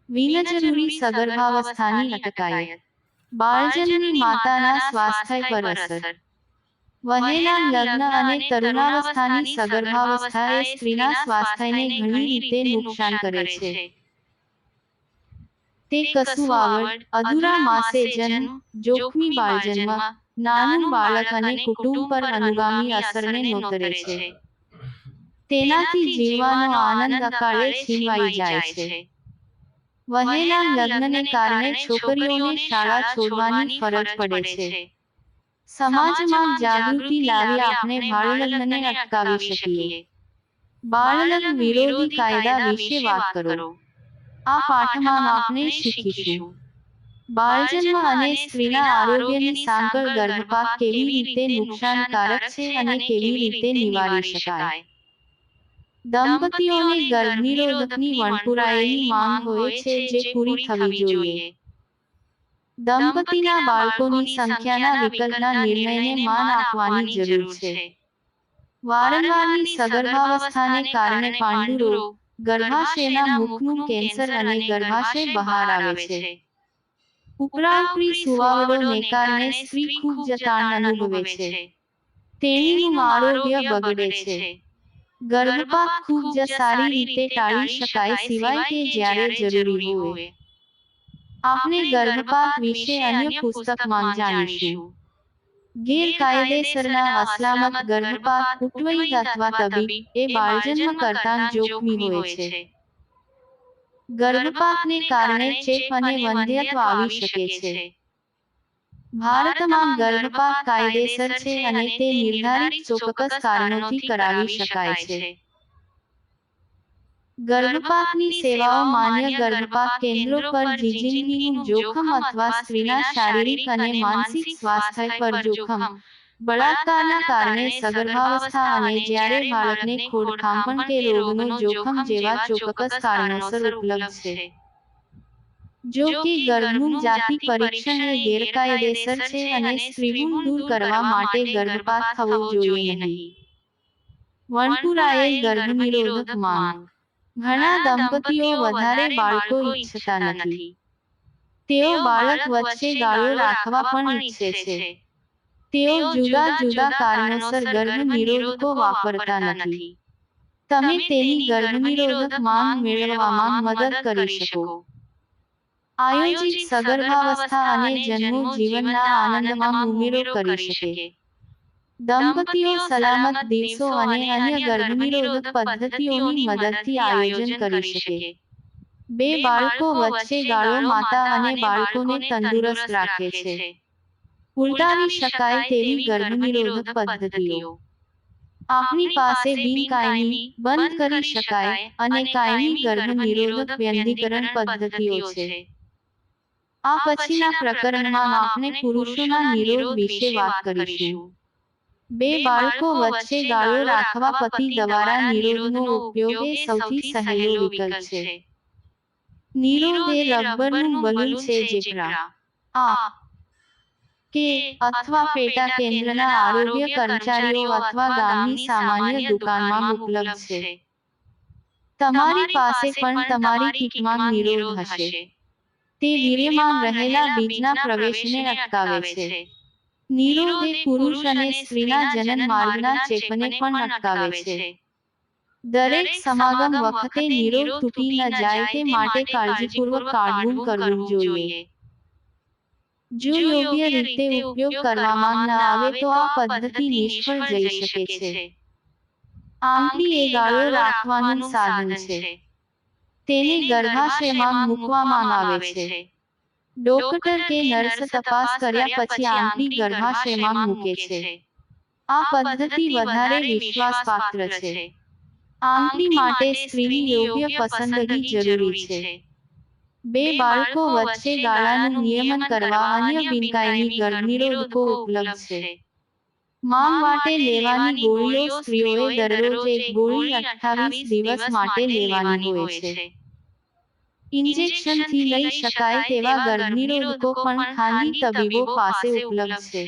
બિનજરૂરી સગર્ભાવસ્થાની અટકાયત, બાળજન્મની માતાના સ્વાસ્થ્ય પર અસર. વહેલા લગ્ન અને તરુણાવસ્થાની સગર્ભાવસ્થા એ સ્ત્રીના સ્વાસ્થ્યને ઘણી રીતે નુકસાન કરે છે. તે કસુવાવડ, અધૂરા માસે જન્મ, જોખમી બાળજન્મ, નાનું બાળક અને કુટુંબ પર અનુગામી અસરને નોતરે છે. તેનાથી જીવવાનો આનંદ અકાળે છીનવાઈ જાય છે. વહેલા લગ્નને કારણે છોકરીઓને શાળા છોડવાની ફરજ પડે છે. સમાજમાં જાગૃતિ લાવી આપણે બાળલગ્નને અટકાવી શકીએ. બાળલગ્ન વિરોધી કાયદા વિશે વાત કરો. આ પાઠમાં આપણે શીખીશું બાળજન્મ અને સ્ત્રીના આરોગ્યની સાંકળ, ગર્ભપાત કેવી રીતે નુકસાનકારક છે અને કેવી રીતે નિવારી શકાય. દંપતીઓને ગર્ભનિરોધકની વણપુરાયેલી માંગ હોય છે જે પૂરી થવી જોઈએ. દંપતીના બાળકોની સંખ્યાના વિકલ્પના નિર્ણયને માન આપવાની જરૂર છે. વારંવારની સગર્ભાવસ્થાને કારણે પાંડુ રોગ, ગર્ભાશયના મુખનું કેન્સર અને ગર્ભાશય બહાર આવે છે. ઉપરાઉપરી સુવાવડોને કારણે સ્ત્રી ખૂબ જ તાણ અનુભવે છે. તેણીનું આરોગ્ય બગડે છે. ગર્ભપાત ખૂબ જ સારી રીતે ટાળી શકાય સિવાય કે જ્યારે જરૂરી હોય. આપણે ગર્ભપાત વિશે અન્ય પુસ્તકમાં જાણીશું. ગેરકાયદેસરના અસલામત ગર્ભપાત, ઉટવૈદ અથવા તબીબ એ બાળજન્મ કરતાં જોખમી હોય છે. ગર્ભપાતને કારણે ચેપ અને વંધ્યત્વ આવી શકે છે. ભારતમાં ગર્ભપાત કાયદેસર છે અને તે નિર્ધારિત ચોક્કસ કારણોથી કરાવી શકાય છે. ગર્ભપાતની સેવાઓ માન્ય ગર્ભપાત કેન્દ્રો પર જીજિંદગીનું જોખમ અથવા સ્ત્રીના શારીરિક અને માનસિક સ્વાસ્થ્ય પર જોખમ, બળાત્કારના કારણે સગર્ભાવસ્થા અને જ્યારે બાળકને ખોડખાંપણ કે રોગનો જોખમ જેવા ચોક્કસ કારણોસર ઉપલબ્ધ છે. જો કે ગર્ભનું જાતિ પરીક્ષણ એ ગેરકાયદેસર છે અને સ્ત્રીભ્રૂણ દૂર કરવા માટે ગર્ભપાત થવો જોઈએ નહીં. વણપુરાયેલ ગર્ભનિરોધક માંગ. ઘણા દંપતીઓ વધારે બાળકો ઈચ્છતા નથી. તેઓ બાળક વચ્ચે ગાળો રાખવા પણ ઈચ્છે છે. તેઓ જુદા જુદા કારણોસર ગર્ભનિરોધકો વાપરતા નથી. તમે તેની ગર્ભનિરોધક માંગ મેળવવામાં મદદ કરી શકો. આયોજિત સગર્ભાવસ્થા અને જન્મો જીવનના આનંદમાં ઉમેરો કરી શકે. દંપતીઓ સલામત દિવસો અને અન્ય ગર્ભનિરોધક પદ્ધતિઓની મદદથી આયોજન કરી શકે. બે બાળકો વચ્ચે ગાળો માતા અને બાળકોને તંદુરસ્ત રાખે છે. ઉલટાવી શકાય તેવી ગર્ભનિરોધક પદ્ધતિઓ. આપણી પાસે બિનકાયમી, બંધ કરી શકાય અને કાયમી ગર્ભનિરોધક વ્યંધીકરણ પદ્ધતિઓ છે. આ પછીના પ્રકરણમાં આપણે પુરુષોના નિરોધ વિશે વાત કરીશું. બે બાળકો વચ્ચે ગાળો રાખવા પતિ દ્વારા નિરોધનો ઉપયોગ એ સૌથી સહેલો વિકલ્પ છે. નિરોધ એ રબરનું બલૂન છે જે આ કે અથવા પેટા કેન્દ્રના આરોગ્ય કર્મચારીઓ અથવા ગામની સામાન્ય દુકાનમાં ઉપલબ્ધ છે. તમારી પાસે પણ તમારી કીટમાં નિરોધ હશે. તે વીર્યમાં રહેલા બીજના પ્રવેશને અટકાવે છે. નિરોધ એ પુરુષ અને સ્ત્રીના જનન માર્ગના ચેપને પણ અટકાવે છે. દરેક સમાગમ વખતે નિરોધ તૂટી ન જાય તે માટે કાળજીપૂર્વક કાઢવું કરવું જોઈએ. જો યોગ્ય રીતે ઉપયોગ કરવામાં ન આવે તો આ પદ્ધતિ નિષ્ફળ જઈ શકે છે. આંગળી એ ગાળો રાખવાનું સાધન છે. તેને ગર્ભાશયમાં મૂકવામાં આવે છે. ડોક્ટર કે નર્સ તપાસ કર્યા પછી આંગળી ગર્ભાશયમાં મૂકે છે. આ પદ્ધતિ વધારે વિશ્વાસપાત્ર છે. આંગળી માટે સ્ત્રીની યોગ્ય પસંદગી જરૂરી છે. બે બાળકો વચ્ચે ગાળાનું નિયમન કરવા અન્ય બિનકાયમી ગર્ભનિરોધકો ઉપલબ્ધ છે. માંગ માટે લેવાની ગોળીઓ સ્ત્રીઓએ દરરોજ એક ગોળી 28 દિવસ માટે લેવાની હોય છે. ઇન્જેક્શનથી લઈ શકાય તેવા ગર્ભનિરોધકો પણ ખાનગી તબીબો પાસે ઉપલબ્ધ છે.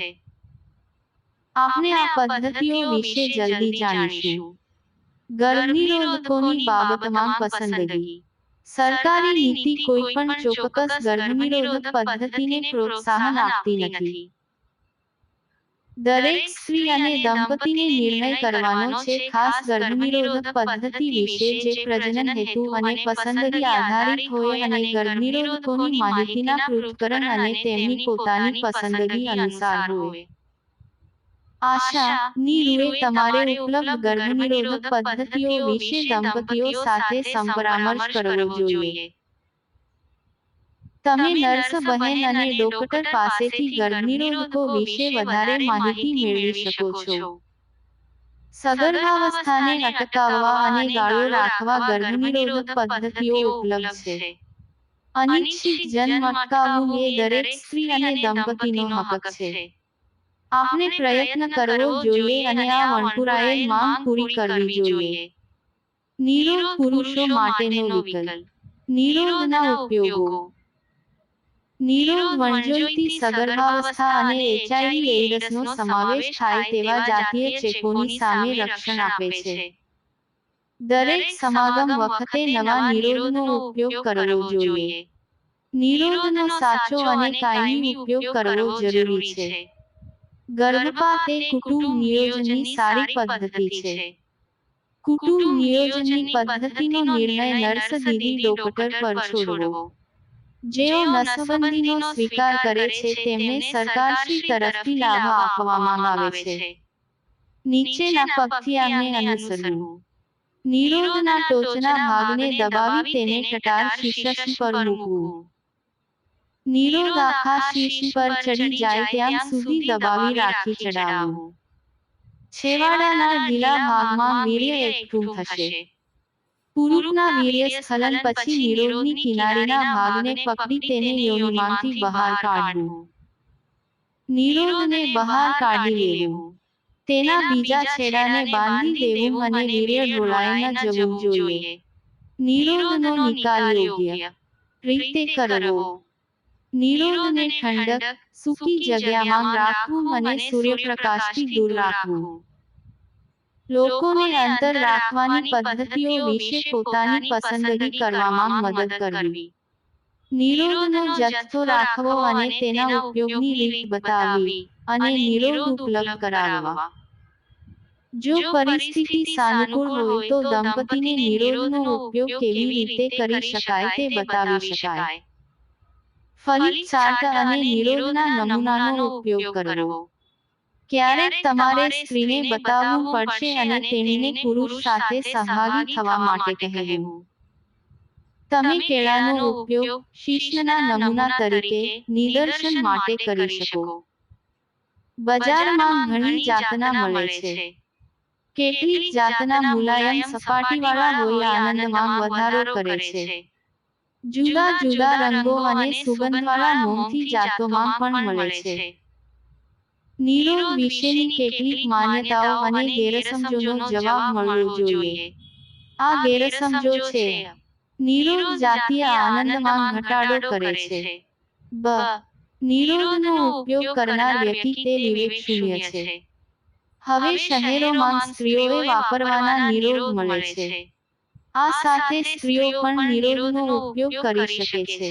આપણે આ પદ્ધતિઓ વિશે જલ્દી જાણીશું. ગર્ભનિરોધકોની બાબતમાં પસંદગી. સરકારી નીતિ કોઈ પણ ચોક્કસ ગર્ભનિરોધક પદ્ધતિને પ્રોત્સાહન આપતી નથી. દરેક સ્ત્રી અને દંપતીને નિર્ણય કરવાનો છે ખાસ ગર્ભનિરોધક પદ્ધતિ વિશે જે પ્રજનન હેતુ અને પસંદગી આધારિત હોય અને ગર્ભનિરોધકોની માહિતીના પૃથ્થકરણ અને તેમની પોતાની પસંદગી અનુસાર હોય. આશા ની રૂએ તમારે ઉપલબ્ધ ગર્ભનિરોધક પદ્ધતિઓ વિશે દંપતીઓ સાથે સંપરામર્શ કરવો જોઈએ. તમે નર્સ બહેન અને ડોક્ટર પાસેથી ગર્ભનિરોધકો વિશે વધારે માહિતી મેળવી શકો છો. સગર્ભાવસ્થાને અટકાવવા અને ગાળો રાખવા ગર્ભનિરોધક પદ્ધતિઓ ઉપલબ્ધ છે. અનિચ્છિત જન્મ અટકાવવું એ દરેક સ્ત્રી અને દંપતીનો હક છે. આપણે પ્રયત્ન કરવો જોઈએ અને આ વણપુરાયેલ માંગ પૂરી કરવી જોઈએ. નિરોધ પુરુષો માટેનો વિકલ્પ. નિરોધના ઉપયોગો. નિરોધ વણજોઈતી સગર્ભાવસ્થા અને એચઆઈવી એઇડ્સનો સમાવેશ થાય તેવા જાતીય ચેપોની સામે રક્ષણ આપે છે. દરેક સમાગમ વખતે નવા નિરોધનો ઉપયોગ કરવો જોઈએ. નિરોધનો સાચો અને કાયમી ઉપયોગ કરવો જરૂરી છે. ગર્ભપાત એ કુટુંબ નિયોજનની સારી પદ્ધતિ છે. કુટુંબ નિયોજનની પદ્ધતિનો નિર્ણય નર્સ દીદી ડોક્ટર પર છોડવો. જેઓ નસબંધીનો સ્વીકાર કરે છે તેમને સરકારશ્રી તરફથી લાભ આપવામાં આવે છે. નીચેના પગથિયાંને અનુસરવું. નિરોધના ટોચના ભાગને દબાવી તેને ટટાર શીર્ષ પર મૂકવું. નિરોધ આખા શીર્ષ પર ચડી જાય ત્યાં સુધી દબાવી રાખી ચડાવવું. છેવાડાના ઢીલા ભાગમાં વીર્ય એકઠું થશે. પુરુષના વીર્ય સ્ખલન પછી નિરોધની કિનારીના ભાગને પકડી તેને યોનિમાંથી બહાર કાઢવું. નિરોધને બહાર કાઢી લેવું. તેના બીજા છેડાને બાંધી દેવું અને વીર્ય ઢોળાય ન જવું જોઈએ. નિરોધનો નિકાલ યોગ્ય રીતે કરવો. નિરોધને ઠંડક, સૂકી જગ્યામાં રાખવું અને સૂર્યપ્રકાશથી દૂર રાખવું. લોકોને અંતર રાખવાની પદ્ધતિઓ વિશે પોતાની પસંદગી કરવામાં મદદ કરવી. નિરોધનો જથ્થો રાખવો અને તેના ઉપયોગની રીત બતાવવી અને નિરોધ ઉપલબ્ધ કરાવવા. જો પરિસ્થિતિ સાનુકૂળ હોય તો દંપતીને નિરોધનો ઉપયોગ કેવી રીતે કરી શકાય તે બતાવી શકાય. ફલિત ચાર્ટ અને નિરોધના નમૂનાનો ઉપયોગ કરવો. ક્યારેક તમારે સ્ત્રીને બતાવવું પડશે અને તેણીને પુરુષ સાથે સહભાગી થવા માટે કહેવું. તમે કેળાનો ઉપયોગ શિશ્નના નમૂના તરીકે નિદર્શન માટે કરી શકો. બજારમાં ઘણી જાતના મળે છે. કેટલીક જાતના મુલાયમ સપાટીવાળા હોય આનંદમાં વધારો કરે છે. જુદા જુદા રંગો અને સુગંધવાળા મોમથી જાતોમાં પણ મળે છે. નિરોધ વિશેની કેટલીક માન્યતાઓ અને ગેરસમજોનો જવાબ મળવો જોઈએ. આ ગેરસમજો છે. નિરોધ જાતીય આનંદમાં ઘટાડો કરે છે. બ. નિરોધનો ઉપયોગ કરનાર વ્યક્તિ તે વિવેકશૂન્ય છે. હવે શહેરોમાં સ્ત્રીઓએ વાપરવાના નિરોધ મળે છે. આ સાથે સ્ત્રીઓ પણ નિરોધનો ઉપયોગ કરી શકે છે.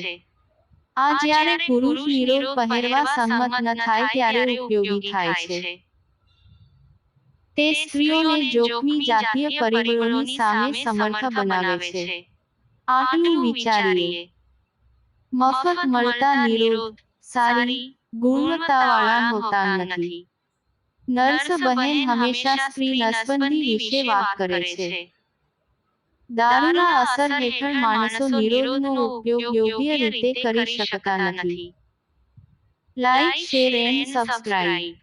આ જ્યારે પુરુષ નિરોધ પહેરવા સંમત ન થાય ત્યારે ઉપયોગી થાય છે. તે સ્ત્રીઓને જોખમી જાતીય પરિબળોની સામે સમર્થ બનાવે છે. આટલું વિચારીએ. મફત મળતા નિરોધ સારી ગુણવત્તાવાળા હોતા નથી. નર્સ બહેન હંમેશા સ્ત્રી નસબંધી વિશે વાત કરે છે. દારૂના અસર હેઠળ માણસો નિરોધનો ઉપયોગ યોગ્ય રીતે કરી શકતા નથી. Like, share and subscribe.